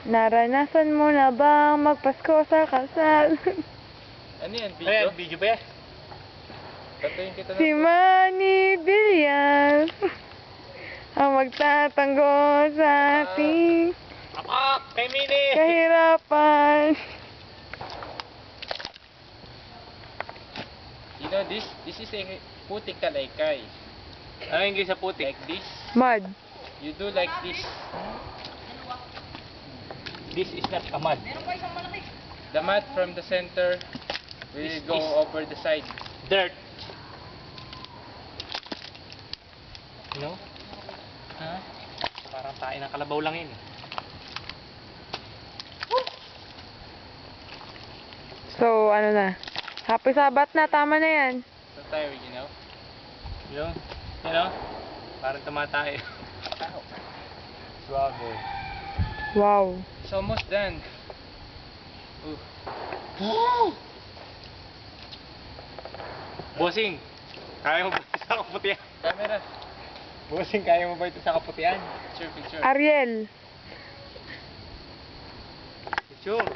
Naranasan mo na bang magpasko sa kalsada? Ano yan? Video? Ayan, video ba yan? Tatuyin kita na. Si Manny Villar ang magtatanggol sa ating Apak! Kay Mini! kahirapan. You know, this is a putik kalaykay. Ano yung sa putik? Like this. Mud. You do like this. This is not a mud. The mat from the center will This go is- over the side. Dirt. No? Ha? Parang tayo ng kalabaw lang yun. So, ano na? Happy Sabat na, tama na yan. So tiring, you know? Yun. You know? Parang tumatay. Suave. Wow. It's almost done. Ooh. Bossing, kaya mo ba ito sa kaputian? Camera. Bossing, kaya mo ba ito sa kaputian? Picture, picture. Ariel. Sure.